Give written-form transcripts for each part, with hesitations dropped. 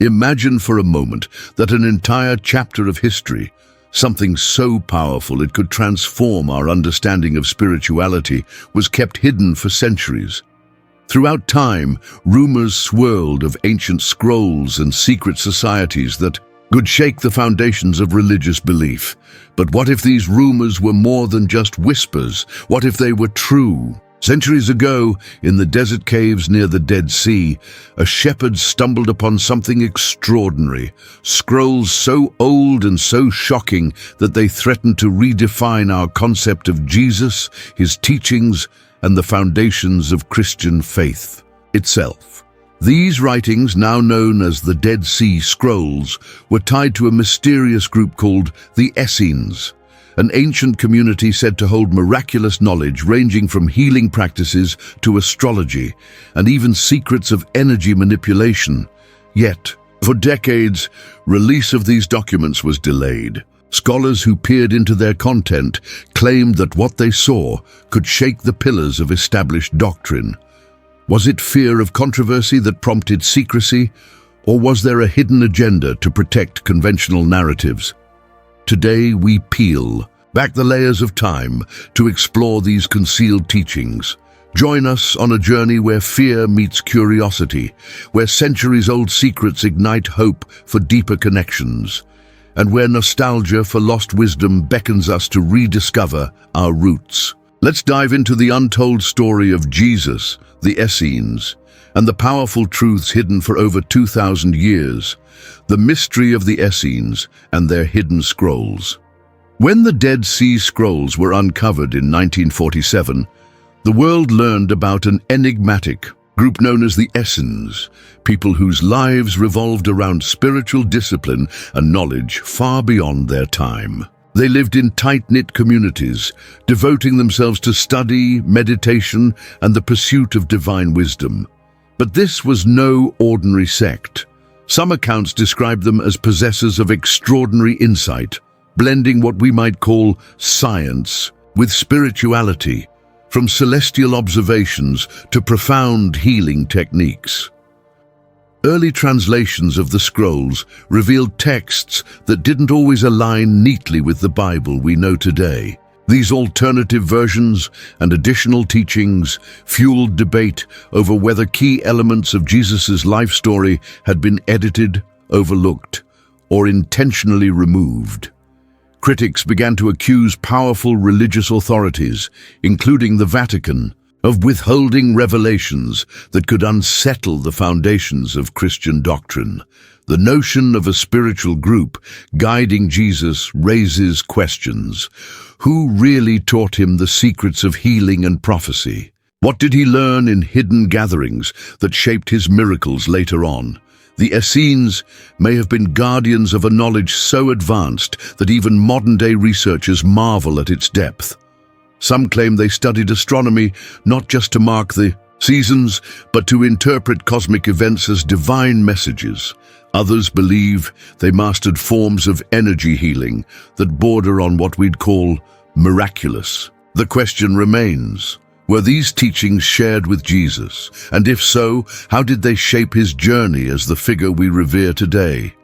Imagine for a moment that an entire chapter of history, something so powerful it could transform our understanding of spirituality, was kept hidden for centuries. Throughout time, rumors swirled of ancient scrolls and secret societies that could shake the foundations of religious belief. But what if these rumors were more than just whispers? What if they were true? Centuries ago, in the desert caves near the Dead Sea, a shepherd stumbled upon something extraordinary, scrolls so old and so shocking that they threatened to redefine our concept of Jesus, his teachings, and the foundations of Christian faith itself. These writings, now known as the Dead Sea Scrolls, were tied to a mysterious group called the Essenes, an ancient community said to hold miraculous knowledge ranging from healing practices to astrology and even secrets of energy manipulation. Yet, for decades, release of these documents was delayed. Scholars who peered into their content claimed that what they saw could shake the pillars of established doctrine. Was it fear of controversy that prompted secrecy, or was there a hidden agenda to protect conventional narratives? Today we peel back the layers of time to explore these concealed teachings. Join us on a journey where fear meets curiosity, where centuries-old secrets ignite hope for deeper connections, and where nostalgia for lost wisdom beckons us to rediscover our roots. Let's dive into the untold story of Jesus, the Essenes, and the powerful truths hidden for over 2,000 years. The mystery of the Essenes and their hidden scrolls. When the Dead Sea Scrolls were uncovered in 1947, the world learned about an enigmatic group known as the Essenes, people whose lives revolved around spiritual discipline and knowledge far beyond their time. They lived in tight-knit communities, devoting themselves to study, meditation, and the pursuit of divine wisdom. But this was no ordinary sect. Some accounts describe them as possessors of extraordinary insight, blending what we might call science with spirituality, from celestial observations to profound healing techniques. Early translations of the scrolls revealed texts that didn't always align neatly with the Bible we know today. These alternative versions and additional teachings fueled debate over whether key elements of Jesus' life story had been edited, overlooked, or intentionally removed. Critics began to accuse powerful religious authorities, including the Vatican, of withholding revelations that could unsettle the foundations of Christian doctrine. The notion of a spiritual group guiding Jesus raises questions. Who really taught him the secrets of healing and prophecy? What did he learn in hidden gatherings that shaped his miracles later on? The Essenes may have been guardians of a knowledge so advanced that even modern-day researchers marvel at its depth. Some claim they studied astronomy not just to mark the seasons, but to interpret cosmic events as divine messages. Others believe they mastered forms of energy healing that border on what we'd call miraculous. The question remains, were these teachings shared with Jesus? And if so, how did they shape his journey as the figure we revere today?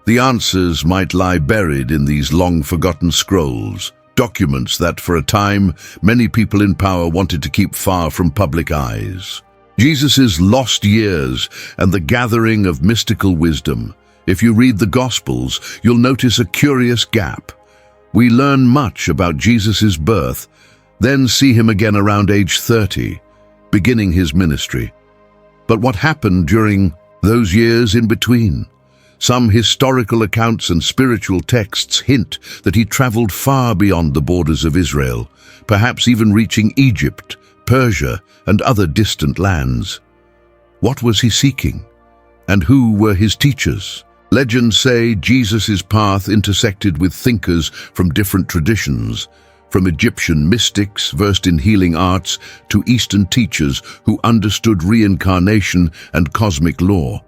The answers might lie buried in these long-forgotten scrolls, documents that, for a time, many people in power wanted to keep far from public eyes. Jesus' lost years and the gathering of mystical wisdom. If you read the Gospels, you'll notice a curious gap. We learn much about Jesus' birth, then see him again around age 30, beginning his ministry. But what happened during those years in between? Some historical accounts and spiritual texts hint that he traveled far beyond the borders of Israel, perhaps even reaching Egypt, Persia, and other distant lands. What was he seeking? And who were his teachers? Legends say Jesus' path intersected with thinkers from different traditions, from Egyptian mystics versed in healing arts to Eastern teachers who understood reincarnation and cosmic law.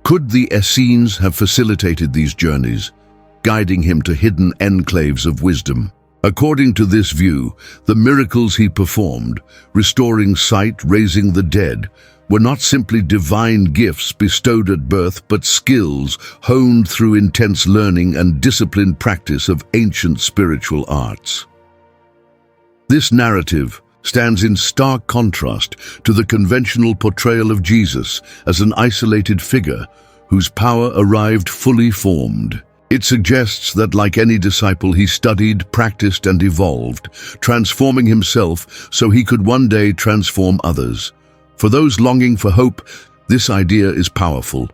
Could the Essenes have facilitated these journeys, guiding him to hidden enclaves of wisdom? According to this view, the miracles he performed, restoring sight, raising the dead, were not simply divine gifts bestowed at birth, but skills honed through intense learning and disciplined practice of ancient spiritual arts. This narrative stands in stark contrast to the conventional portrayal of Jesus as an isolated figure whose power arrived fully formed. It suggests that, like any disciple, he studied, practiced, and evolved, transforming himself so he could one day transform others. For those longing for hope, this idea is powerful.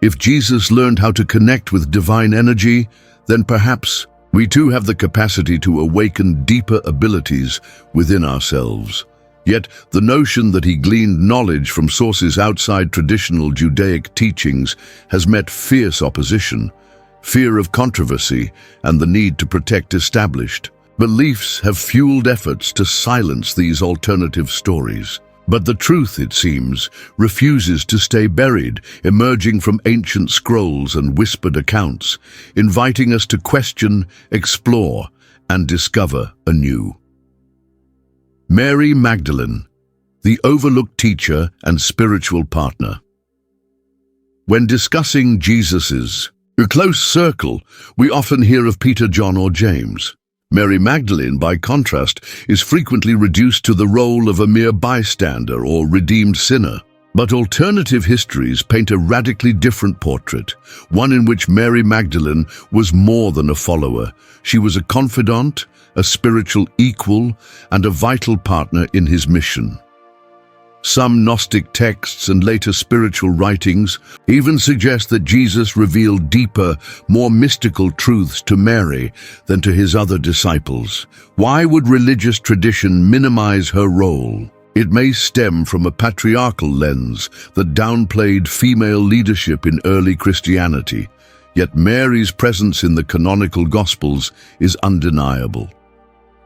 If Jesus learned how to connect with divine energy, then perhaps we too have the capacity to awaken deeper abilities within ourselves. Yet, the notion that he gleaned knowledge from sources outside traditional Judaic teachings has met fierce opposition. Fear of controversy and the need to protect established beliefs have fueled efforts to silence these alternative stories. But the truth, it seems, refuses to stay buried, emerging from ancient scrolls and whispered accounts, inviting us to question, explore, and discover anew. Mary Magdalene, the overlooked teacher and spiritual partner. When discussing Jesus's close circle, we often hear of Peter, John, or James. Mary Magdalene, by contrast, is frequently reduced to the role of a mere bystander or redeemed sinner. But alternative histories paint a radically different portrait, one in which Mary Magdalene was more than a follower. She was a confidant, a spiritual equal, and a vital partner in his mission. Some Gnostic texts and later spiritual writings even suggest that Jesus revealed deeper, more mystical truths to Mary than to his other disciples. Why would religious tradition minimize her role? It may stem from a patriarchal lens that downplayed female leadership in early Christianity, yet Mary's presence in the canonical Gospels is undeniable.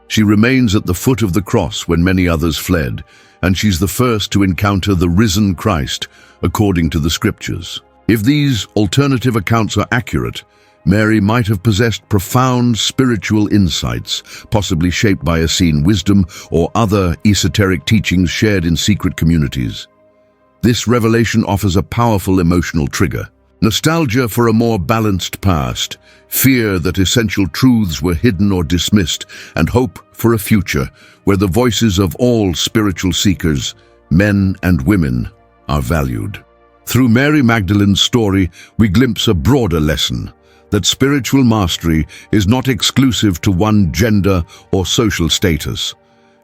She remains at the foot of the cross when many others fled, and she's the first to encounter the risen Christ, according to the scriptures. If these alternative accounts are accurate, Mary might have possessed profound spiritual insights, possibly shaped by Essene wisdom or other esoteric teachings shared in secret communities. This revelation offers a powerful emotional trigger. Nostalgia for a more balanced past, fear that essential truths were hidden or dismissed, and hope for a future where the voices of all spiritual seekers, men and women, are valued. Through Mary Magdalene's story, we glimpse a broader lesson, that spiritual mastery is not exclusive to one gender or social status.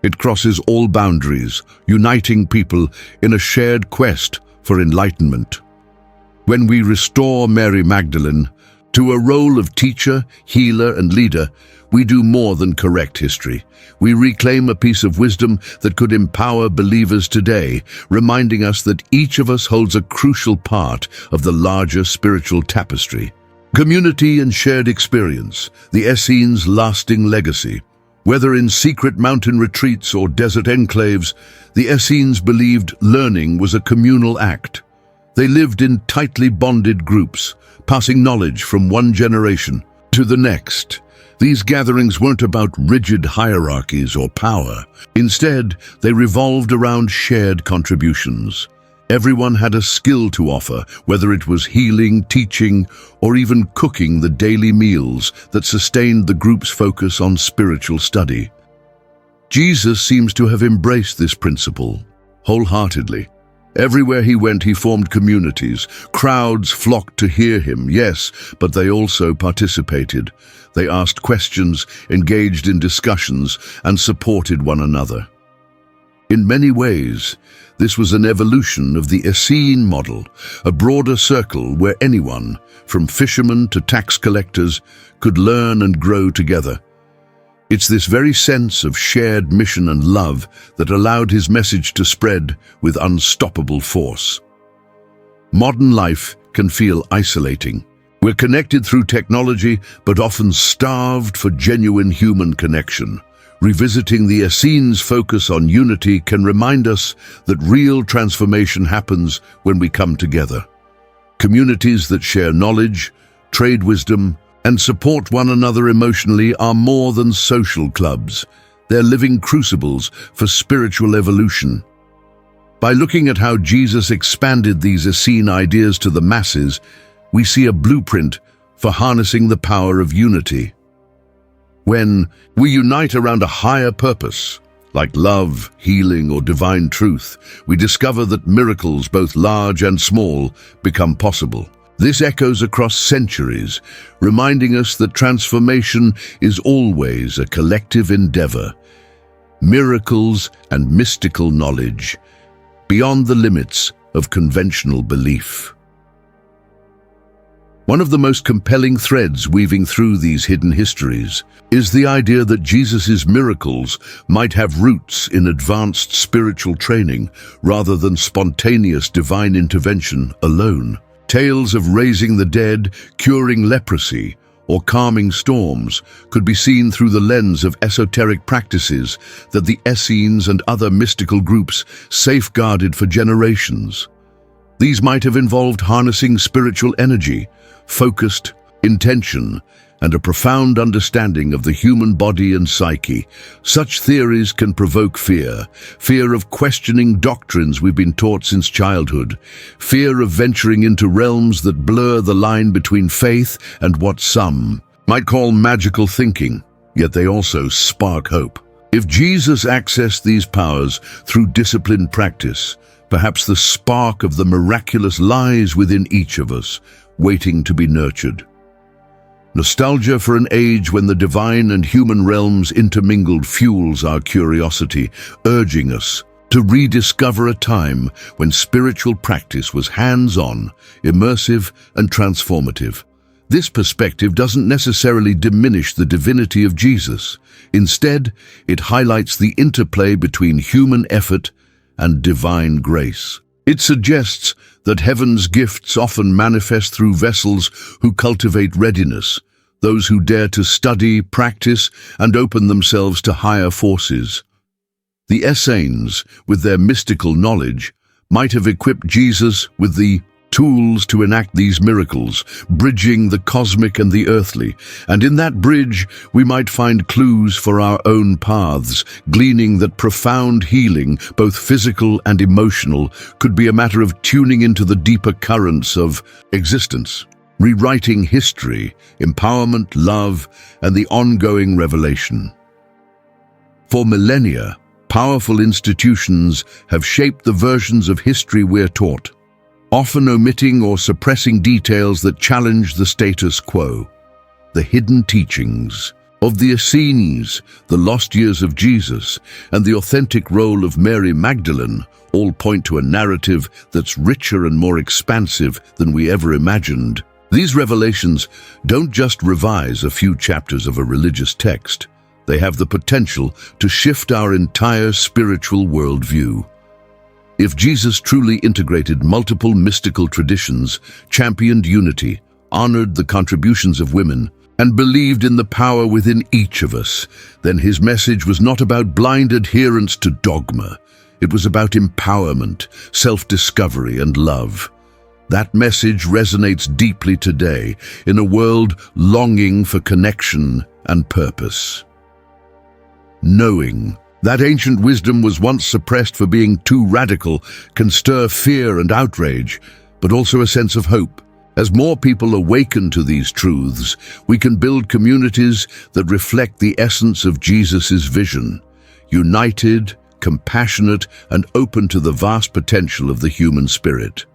It crosses all boundaries, uniting people in a shared quest for enlightenment. When we restore Mary Magdalene to a role of teacher, healer, and leader, we do more than correct history. We reclaim a piece of wisdom that could empower believers today, reminding us that each of us holds a crucial part of the larger spiritual tapestry. Community and shared experience, the Essenes' lasting legacy. Whether in secret mountain retreats or desert enclaves, the Essenes believed learning was a communal act. They lived in tightly bonded groups, passing knowledge from one generation to the next. These gatherings weren't about rigid hierarchies or power. Instead, they revolved around shared contributions. Everyone had a skill to offer, whether it was healing, teaching, or even cooking the daily meals that sustained the group's focus on spiritual study. Jesus seems to have embraced this principle wholeheartedly. Everywhere he went, he formed communities. Crowds flocked to hear him, yes, but they also participated. They asked questions, engaged in discussions, and supported one another. In many ways, this was an evolution of the Essene model, a broader circle where anyone, from fishermen to tax collectors, could learn and grow together. It's this very sense of shared mission and love that allowed his message to spread with unstoppable force. Modern life can feel isolating. We're connected through technology, but often starved for genuine human connection. Revisiting the Essenes' focus on unity can remind us that real transformation happens when we come together. Communities that share knowledge, trade wisdom, and support one another emotionally are more than social clubs. They're living crucibles for spiritual evolution. By looking at how Jesus expanded these Essene ideas to the masses, we see a blueprint for harnessing the power of unity. When we unite around a higher purpose, like love, healing, or divine truth, we discover that miracles, both large and small, become possible. This echoes across centuries, reminding us that transformation is always a collective endeavor. Miracles and mystical knowledge, beyond the limits of conventional belief. One of the most compelling threads weaving through these hidden histories is the idea that Jesus' miracles might have roots in advanced spiritual training rather than spontaneous divine intervention alone. Tales of raising the dead, curing leprosy, or calming storms could be seen through the lens of esoteric practices that the Essenes and other mystical groups safeguarded for generations. These might have involved harnessing spiritual energy, focused intention, and a profound understanding of the human body and psyche. Such theories can provoke fear of questioning doctrines we've been taught since childhood, fear of venturing into realms that blur the line between faith and what some might call magical thinking, yet they also spark hope. If Jesus accessed these powers through disciplined practice, perhaps the spark of the miraculous lies within each of us, waiting to be nurtured. Nostalgia for an age when the divine and human realms intermingled fuels our curiosity, urging us to rediscover a time when spiritual practice was hands-on, immersive, and transformative. This perspective doesn't necessarily diminish the divinity of Jesus. Instead, it highlights the interplay between human effort and divine grace. It suggests that heaven's gifts often manifest through vessels who cultivate readiness, those who dare to study, practice, and open themselves to higher forces. The Essenes, with their mystical knowledge, might have equipped Jesus with the tools to enact these miracles, bridging the cosmic and the earthly, and in that bridge we might find clues for our own paths, gleaning that profound healing, both physical and emotional, could be a matter of tuning into the deeper currents of existence, rewriting history, empowerment, love, and the ongoing revelation. For millennia, powerful institutions have shaped the versions of history we're taught, often omitting or suppressing details that challenge the status quo. The hidden teachings of the Essenes, the lost years of Jesus, and the authentic role of Mary Magdalene all point to a narrative that's richer and more expansive than we ever imagined. These revelations don't just revise a few chapters of a religious text. They have the potential to shift our entire spiritual worldview. If Jesus truly integrated multiple mystical traditions, championed unity, honored the contributions of women, and believed in the power within each of us, then his message was not about blind adherence to dogma. It was about empowerment, self-discovery, and love. That message resonates deeply today in a world longing for connection and purpose. Knowing that ancient wisdom was once suppressed for being too radical can stir fear and outrage, but also a sense of hope. As more people awaken to these truths, we can build communities that reflect the essence of Jesus' vision, united, compassionate, and open to the vast potential of the human spirit.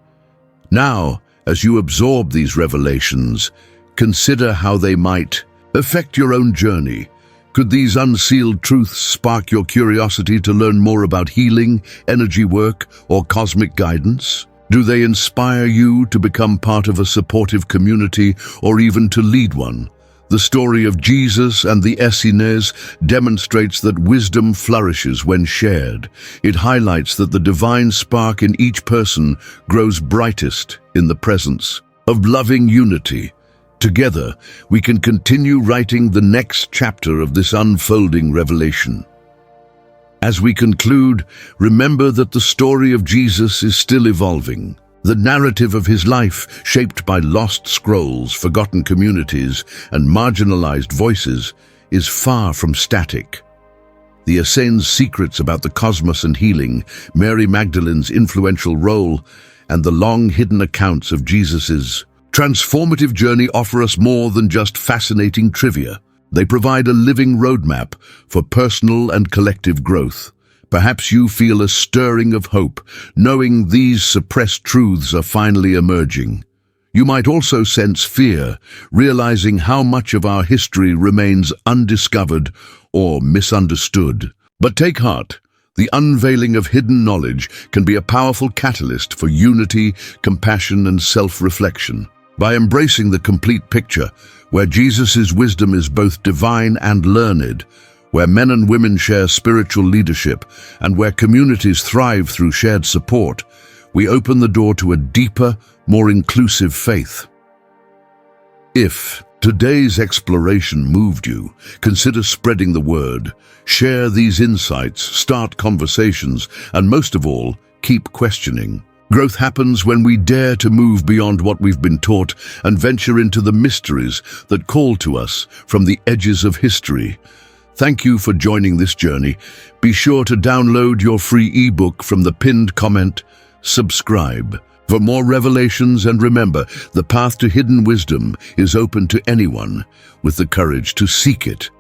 Now, as you absorb these revelations, consider how they might affect your own journey. Could these unsealed truths spark your curiosity to learn more about healing, energy work, or cosmic guidance? Do they inspire you to become part of a supportive community or even to lead one? The story of Jesus and the Essenes demonstrates that wisdom flourishes when shared. It highlights that the divine spark in each person grows brightest in the presence of loving unity. Together, we can continue writing the next chapter of this unfolding revelation. As we conclude, remember that the story of Jesus is still evolving. The narrative of his life, shaped by lost scrolls, forgotten communities, and marginalized voices, is far from static. the Essenes' secrets about the cosmos and healing, Mary Magdalene's influential role, and the long-hidden accounts of Jesus's transformative journey offer us more than just fascinating trivia. They provide a living roadmap for personal and collective growth. Perhaps you feel a stirring of hope, knowing these suppressed truths are finally emerging. You might also sense fear, realizing how much of our history remains undiscovered or misunderstood. But take heart. The unveiling of hidden knowledge can be a powerful catalyst for unity, compassion, and self-reflection. By embracing the complete picture, where Jesus' wisdom is both divine and learned, where men and women share spiritual leadership, and where communities thrive through shared support, we open the door to a deeper, more inclusive faith. If today's exploration moved you, consider spreading the word. Share these insights, start conversations, and most of all, keep questioning. Growth happens when we dare to move beyond what we've been taught and venture into the mysteries that call to us from the edges of history. Thank you for joining this journey. Be sure to download your free ebook from the pinned comment. Subscribe for more revelations, and remember, the path to hidden wisdom is open to anyone with the courage to seek it.